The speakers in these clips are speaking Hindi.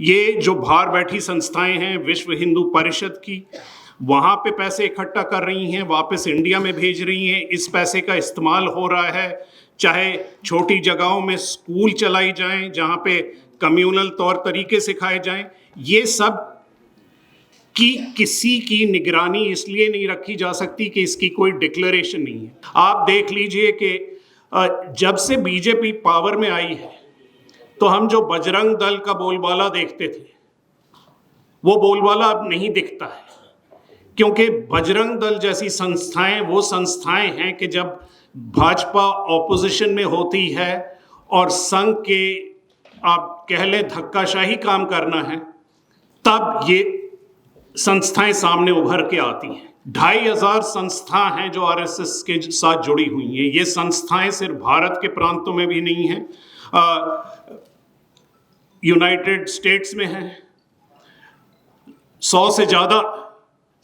ये जो बाहर बैठी संस्थाएं हैं विश्व हिंदू परिषद की, वहाँ पे पैसे इकट्ठा कर रही हैं, वापस इंडिया में भेज रही हैं। इस पैसे का इस्तेमाल हो रहा है, चाहे छोटी जगहों में स्कूल चलाई जाएं जहाँ पे कम्युनल तौर तरीके सिखाए जाएं। ये सब की किसी की निगरानी इसलिए नहीं रखी जा सकती कि इसकी कोई डिक्लेरेशन नहीं है। आप देख लीजिए कि जब से बीजेपी पावर में आई है तो हम जो बजरंग दल का बोलबाला देखते थे वो बोलबाला अब नहीं दिखता है, क्योंकि बजरंग दल जैसी संस्थाएं वो संस्थाएं हैं कि जब भाजपा ऑपोजिशन में होती है और संघ के आप कह लें धक्काशाही काम करना है, तब ये संस्थाएं सामने उभर के आती हैं। 2500 संस्था हैं जो आरएसएस के साथ जुड़ी हुई हैं। ये संस्थाएं सिर्फ भारत के प्रांतों में भी नहीं हैं, यूनाइटेड स्टेट्स में हैं। 100 से ज़्यादा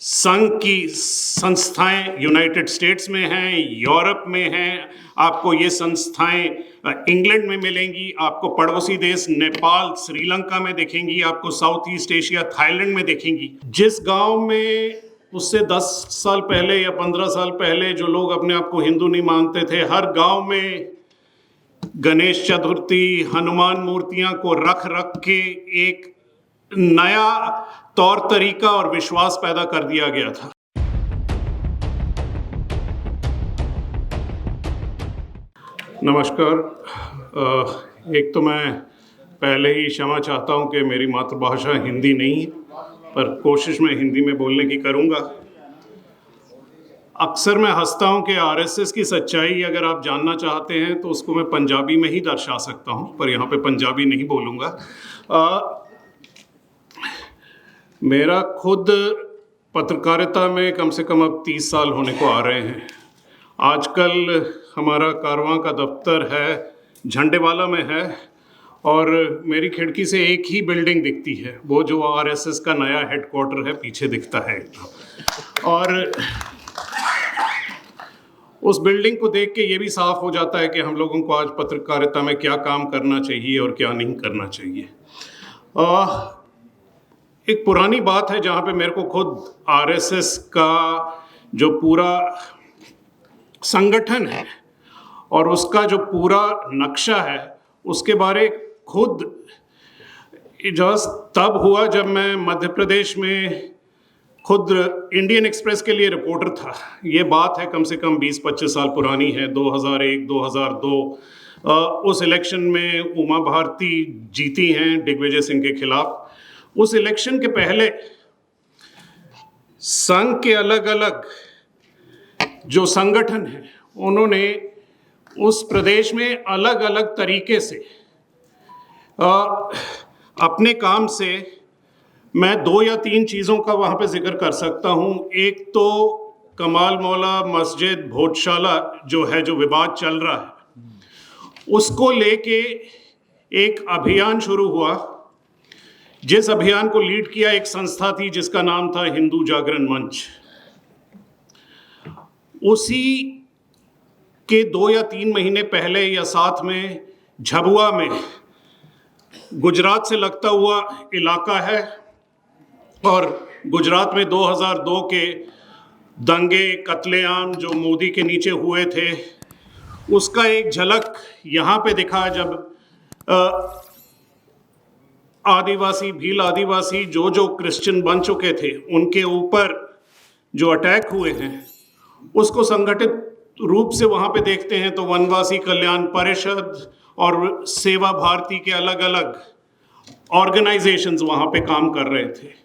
संघ की संस्थाएं यूनाइटेड स्टेट्स में हैं, यूरोप में हैं। आपको ये संस्थाएं इंग्लैंड में मिलेंगी, आपको पड़ोसी देश नेपाल श्रीलंका में दिखेंगी, आपको साउथ ईस्ट एशिया थाईलैंड में दिखेंगी। जिस गांव में उससे 10 साल पहले या 15 साल पहले जो लोग अपने आप को हिंदू नहीं मानते थे, हर गांव में गणेश चतुर्थी, हनुमान मूर्तियां को रख रख के एक नया तौर तरीका और विश्वास पैदा कर दिया गया था। नमस्कार। एक तो मैं पहले ही क्षमा चाहता हूं कि मेरी मातृभाषा हिंदी नहीं है, पर कोशिश मैं हिंदी में बोलने की करूंगा। अक्सर मैं हंसता हूं कि आरएसएस की सच्चाई अगर आप जानना चाहते हैं तो उसको मैं पंजाबी में ही दर्शा सकता हूं, पर यहाँ पे पंजाबी नहीं बोलूँगा। मेरा खुद पत्रकारिता में कम से कम अब 30 साल होने को आ रहे हैं। आजकल हमारा कारवां का दफ्तर है झंडेवाला में है और मेरी खिड़की से एक ही बिल्डिंग दिखती है, वो जो आरएसएस का नया हेडक्वार्टर है पीछे दिखता है। और उस बिल्डिंग को देख के ये भी साफ हो जाता है कि हम लोगों को आज पत्रकारिता में क्या काम करना चाहिए और क्या नहीं करना चाहिए। एक पुरानी बात है जहाँ पे मेरे को खुद आरएसएस का जो पूरा संगठन है और उसका जो पूरा नक्शा है उसके बारे खुद इजाज़ तब हुआ जब मैं मध्य प्रदेश में खुद इंडियन एक्सप्रेस के लिए रिपोर्टर था। ये बात है कम से कम 20-25 साल पुरानी है, 2001-2002। उस इलेक्शन में उमा भारती जीती हैं दिग्विजय सिंह के खिलाफ। उस इलेक्शन के पहले संघ के अलग अलग जो संगठन हैं उन्होंने उस प्रदेश में अलग अलग तरीके से अपने काम से, मैं 2 या 3 चीज़ों का वहाँ पे जिक्र कर सकता हूँ। एक तो कमाल मौला मस्जिद भोजशाला जो है, जो विवाद चल रहा है, उसको लेके एक अभियान शुरू हुआ, जिस अभियान को लीड किया एक संस्था थी जिसका नाम था हिंदू जागरण मंच। उसी के 2 या 3 महीने पहले या साथ में झबुआ में, गुजरात से लगता हुआ इलाका है, और गुजरात में 2002 के दंगे कत्लेआम जो मोदी के नीचे हुए थे उसका एक झलक यहाँ पे दिखा जब आदिवासी, भील आदिवासी जो क्रिश्चियन बन चुके थे उनके ऊपर जो अटैक हुए हैं उसको संगठित रूप से वहाँ पे देखते हैं तो वनवासी कल्याण परिषद और सेवा भारती के अलग अलग ऑर्गेनाइजेशंस वहाँ पे काम कर रहे थे।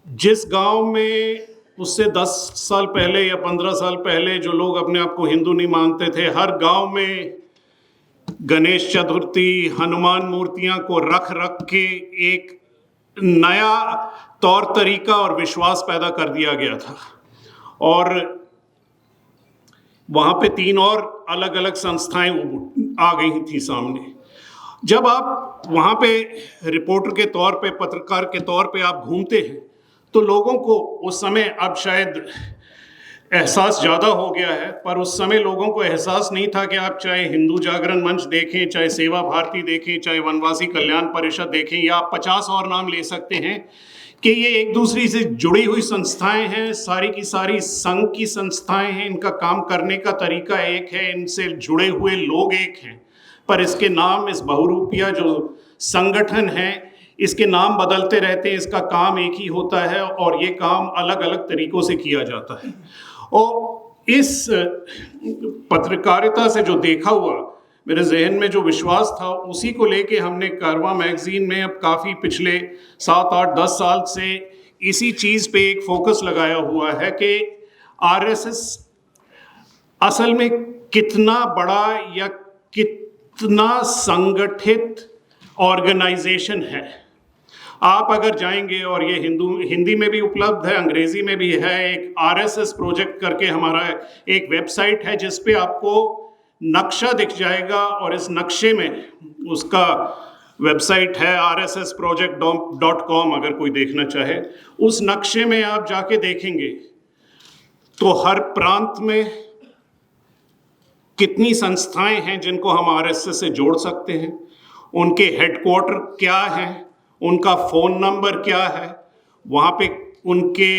जिस गांव में उससे 10 साल पहले या 15 साल पहले जो लोग अपने आप को हिंदू नहीं मानते थे, हर गांव में गणेश चतुर्थी, हनुमान मूर्तियां को रख रख के एक नया तौर तरीका और विश्वास पैदा कर दिया गया था। और वहाँ पे 3 और अलग अलग संस्थाएं आ गई थी सामने। जब आप वहाँ पे रिपोर्टर के तौर पे, पत्रकार के तौर पे आप घूमते हैं तो लोगों को उस समय, अब शायद एहसास ज़्यादा हो गया है, पर उस समय लोगों को एहसास नहीं था कि आप चाहे हिंदू जागरण मंच देखें, चाहे सेवा भारती देखें, चाहे वनवासी कल्याण परिषद देखें, या आप 50 और नाम ले सकते हैं, कि ये एक दूसरे से जुड़ी हुई संस्थाएं हैं, सारी की सारी संघ की संस्थाएं हैं, इनका काम करने का तरीका एक है, इनसे जुड़े हुए लोग एक हैं, पर इसके नाम, इस बहुरूपिया जो संगठन है, इसके नाम बदलते रहते हैं, इसका काम एक ही होता है और ये काम अलग अलग तरीकों से किया जाता है। और इस पत्रकारिता से जो देखा हुआ मेरे जहन में जो विश्वास था, उसी को लेके हमने कारवां मैगजीन में अब काफ़ी पिछले 7, 8, 10 साल से इसी चीज़ पे एक फोकस लगाया हुआ है कि आरएसएस असल में कितना बड़ा या कितना संगठित ऑर्गेनाइजेशन है। आप अगर जाएंगे, और ये हिंदी में भी उपलब्ध है, अंग्रेजी में भी है, एक आरएसएस प्रोजेक्ट करके हमारा एक वेबसाइट है जिस पे आपको नक्शा दिख जाएगा, और इस नक्शे में उसका वेबसाइट है rssproject.com, अगर कोई देखना चाहे। उस नक्शे में आप जाके देखेंगे तो हर प्रांत में कितनी संस्थाएं हैं जिनको हम आरएसएस से जोड़ सकते हैं, उनके हेडक्वार्टर क्या हैं, उनका फ़ोन नंबर क्या है, वहाँ पे उनके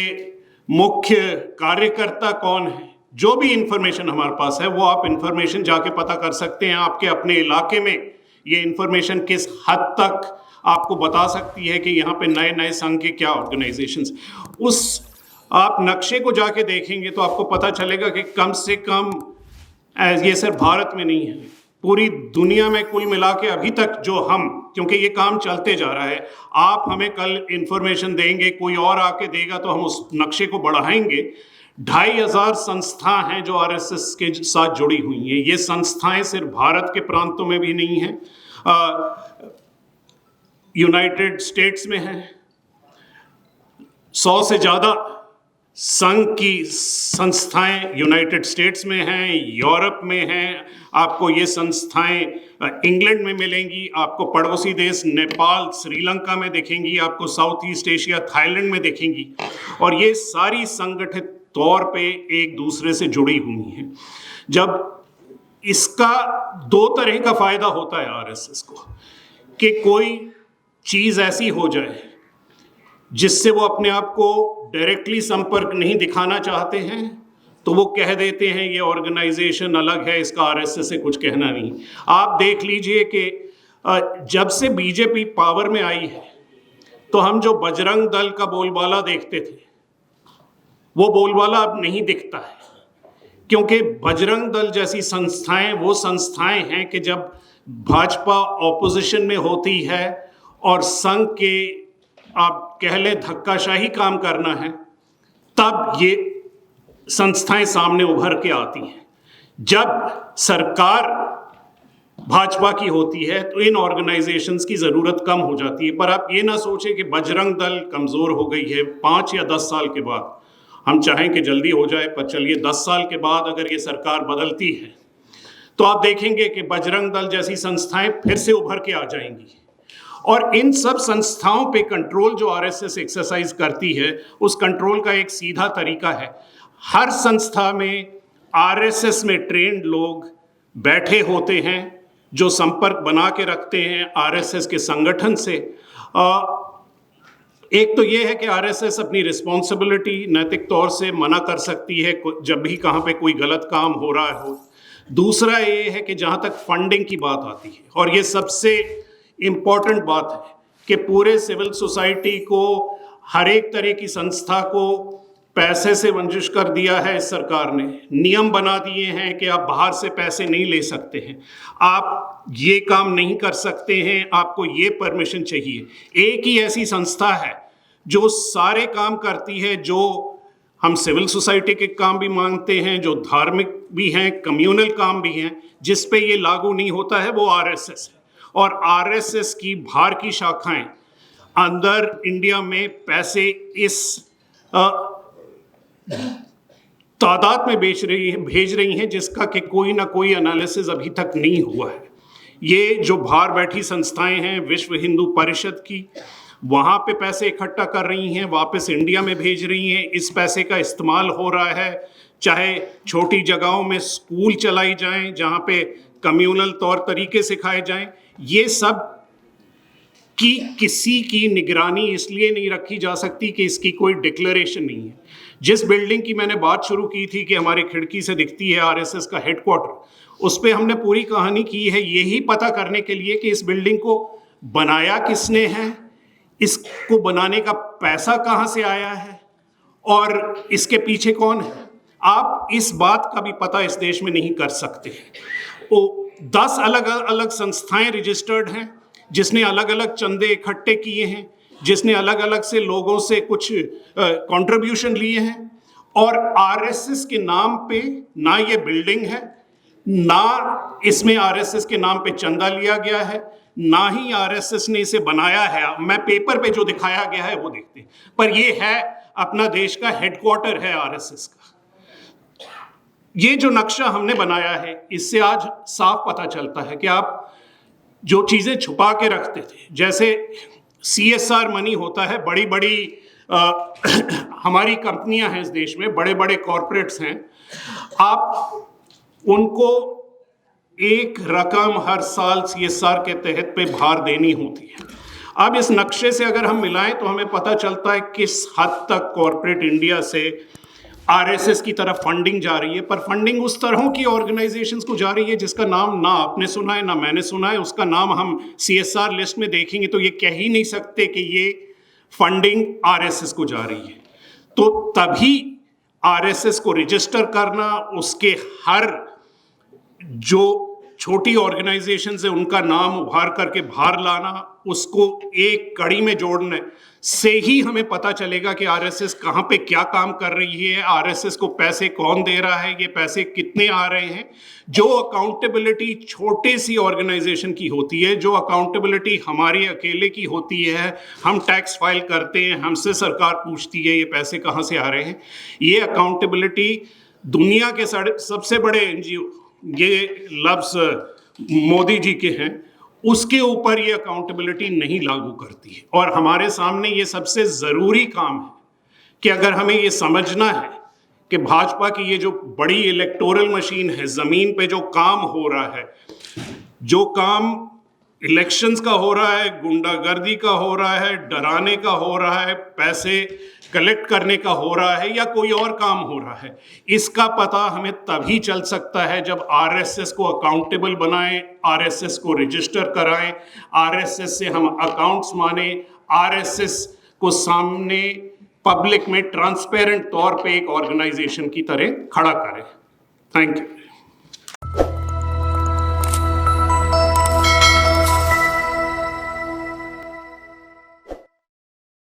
मुख्य कार्यकर्ता कौन है, जो भी इंफॉर्मेशन हमारे पास है वो आप इंफॉर्मेशन जाके पता कर सकते हैं। आपके अपने इलाके में ये इंफॉर्मेशन किस हद तक आपको बता सकती है कि यहाँ पे नए नए संघ के क्या ऑर्गेनाइजेशंस, उस आप नक्शे को जाके देखेंगे तो आपको पता चलेगा कि कम से कम, ये सिर्फ भारत में नहीं है, पूरी दुनिया में कुल मिला के अभी तक जो हम, क्योंकि ये काम चलते जा रहा है, आप हमें कल इंफॉर्मेशन देंगे, कोई और आके देगा तो हम उस नक्शे को बढ़ाएंगे। 2500 संस्था हैं जो आरएसएस के साथ जुड़ी हुई हैं। ये संस्थाएं सिर्फ भारत के प्रांतों में भी नहीं हैं, यूनाइटेड स्टेट्स में हैं, 100 से ज़्यादा संघ की संस्थाएं यूनाइटेड स्टेट्स में हैं, यूरोप में हैं, आपको ये संस्थाएं इंग्लैंड में मिलेंगी, आपको पड़ोसी देश नेपाल, श्रीलंका में दिखेंगी, आपको साउथ ईस्ट एशिया, थाईलैंड में दिखेंगी, और ये सारी संगठित तौर पे एक दूसरे से जुड़ी हुई हैं। जब इसका दो तरह का फायदा होता है आरएसएस को, कि कोई चीज़ ऐसी हो जाए जिससे वो अपने आप को डायरेक्टली संपर्क नहीं दिखाना चाहते हैं, तो वो कह देते हैं ये ऑर्गेनाइजेशन अलग है, इसका आरएसएस से कुछ कहना नहीं। आप देख लीजिए कि जब से बीजेपी पावर में आई है, तो हम जो बजरंग दल का बोलबाला देखते थे, वो बोलबाला अब नहीं दिखता है, क्योंकि बजरंग दल जैसी संस्थाएं वो संस्थाएं हैं कि जब भाजपा ऑपोजिशन में होती है और संघ के, आप कह लें, धक्काशाही काम करना है, तब ये संस्थाएं सामने उभर के आती हैं। जब सरकार भाजपा की होती है तो इन ऑर्गेनाइजेशंस की ज़रूरत कम हो जाती है। पर आप ये ना सोचें कि बजरंग दल कमज़ोर हो गई है 5 या 10 साल के बाद। हम चाहें कि जल्दी हो जाए, पर चलिए 10 साल के बाद अगर ये सरकार बदलती है तो आप देखेंगे कि बजरंग दल जैसी संस्थाएं फिर से उभर के आ जाएंगी। और इन सब संस्थाओं पे कंट्रोल जो आरएसएस एक्सरसाइज करती है, उस कंट्रोल का एक सीधा तरीका है, हर संस्था में आरएसएस में ट्रेंड लोग बैठे होते हैं जो संपर्क बना के रखते हैं आरएसएस के संगठन से। एक तो ये है कि आरएसएस अपनी रिस्पॉन्सिबिलिटी नैतिक तौर से मना कर सकती है जब भी कहाँ पे कोई गलत काम हो रहा हो। दूसरा ये है कि जहाँ तक फंडिंग की बात आती है, और ये सबसे इम्पॉर्टेंट बात है कि पूरे सिविल सोसाइटी को, हर एक तरह की संस्था को पैसे से वंचित कर दिया है इस सरकार ने। नियम बना दिए हैं कि आप बाहर से पैसे नहीं ले सकते हैं, आप ये काम नहीं कर सकते हैं, आपको ये परमिशन चाहिए। एक ही ऐसी संस्था है जो सारे काम करती है, जो हम सिविल सोसाइटी के काम भी मांगते हैं, जो धार्मिक भी हैं, कम्युनल काम भी हैं, जिस पे ये लागू नहीं होता है, वो आरएसएस है। और आरएसएस की बाहर की शाखाएं अंदर इंडिया में पैसे इस तादाद में भेज रही हैं जिसका कि कोई ना कोई एनालिसिस अभी तक नहीं हुआ है। ये जो बाहर बैठी संस्थाएं हैं विश्व हिंदू परिषद की, वहाँ पे पैसे इकट्ठा कर रही हैं, वापस इंडिया में भेज रही हैं। इस पैसे का इस्तेमाल हो रहा है चाहे छोटी जगहों में स्कूल चलाई जाएं जहां पे कम्युनल तौर तरीके सिखाए जाएं, ये सब की किसी की निगरानी इसलिए नहीं रखी जा सकती कि इसकी कोई डिक्लेरेशन नहीं है। जिस बिल्डिंग की मैंने बात शुरू की थी कि हमारी खिड़की से दिखती है आरएसएस का हेडक्वार्टर, उस पे हमने पूरी कहानी की है यही पता करने के लिए कि इस बिल्डिंग को बनाया किसने है, इसको बनाने का पैसा कहां से आया है और इसके पीछे कौन है। आप इस बात का भी पता इस देश में नहीं कर सकते। वो 10 अलग अलग संस्थाएं रजिस्टर्ड हैं, जिसने अलग अलग चंदे इकट्ठे किए हैं, जिसने अलग अलग से लोगों से कुछ कंट्रीब्यूशन लिए हैं, और आरएसएस के नाम पे ना ये बिल्डिंग है, ना इसमें आरएसएस के नाम पे चंदा लिया गया है, ना ही आरएसएस ने इसे बनाया है। मैं पेपर पे जो दिखाया गया है वो देखते हैं, पर ये है अपना देश का हेडक्वार्टर है आरएसएस का। ये जो नक्शा हमने बनाया है, इससे आज साफ पता चलता है कि आप जो चीजें छुपा के रखते थे, जैसे सीएसआर मनी होता है, बड़ी बड़ी हमारी कंपनियां हैं इस देश में, बड़े बड़े कॉरपोरेट्स हैं, आप उनको एक रकम हर साल सीएसआर के तहत पे भार देनी होती है। अब इस नक्शे से अगर हम मिलाएं तो हमें पता चलता है किस हद तक कॉरपोरेट इंडिया से आरएसएस की तरफ फंडिंग जा रही है, पर फंडिंग उस तरह की ऑर्गेनाइजेशंस को जा रही है जिसका नाम ना आपने सुना है ना मैंने सुना है। उसका नाम हम सीएसआर लिस्ट में देखेंगे तो ये कह ही नहीं सकते कि ये फंडिंग आरएसएस को जा रही है। तो तभी आरएसएस को रजिस्टर करना, उसके हर जो छोटी ऑर्गेनाइजेशन है उनका नाम उभार करके बाहर लाना, उसको एक कड़ी में जोड़ने से ही हमें पता चलेगा कि आरएसएस कहाँ पे क्या काम कर रही है, आरएसएस को पैसे कौन दे रहा है, ये पैसे कितने आ रहे हैं। जो अकाउंटेबिलिटी छोटे सी ऑर्गेनाइजेशन की होती है, जो अकाउंटेबिलिटी हमारी अकेले की होती है, हम टैक्स फाइल करते हैं, हमसे सरकार पूछती है ये पैसे कहाँ से आ रहे हैं, ये अकाउंटेबिलिटी दुनिया के सबसे बड़े एनजीओ, ये लफ्ज़ मोदी जी के हैं, उसके ऊपर ये अकाउंटेबिलिटी नहीं लागू करती है। और हमारे सामने ये सबसे ज़रूरी काम है कि अगर हमें ये समझना है कि भाजपा की ये जो बड़ी इलेक्टोरल मशीन है, ज़मीन पे जो काम हो रहा है, जो काम इलेक्शंस का हो रहा है, गुंडागर्दी का हो रहा है, डराने का हो रहा है, पैसे कलेक्ट करने का हो रहा है, या कोई और काम हो रहा है, इसका पता हमें तभी चल सकता है जब आरएसएस को अकाउंटेबल बनाएं, आरएसएस को रजिस्टर कराएं, आरएसएस से हम अकाउंट्स माने, आरएसएस को सामने पब्लिक में ट्रांसपेरेंट तौर पे एक ऑर्गेनाइजेशन की तरह खड़ा करें। Thank you.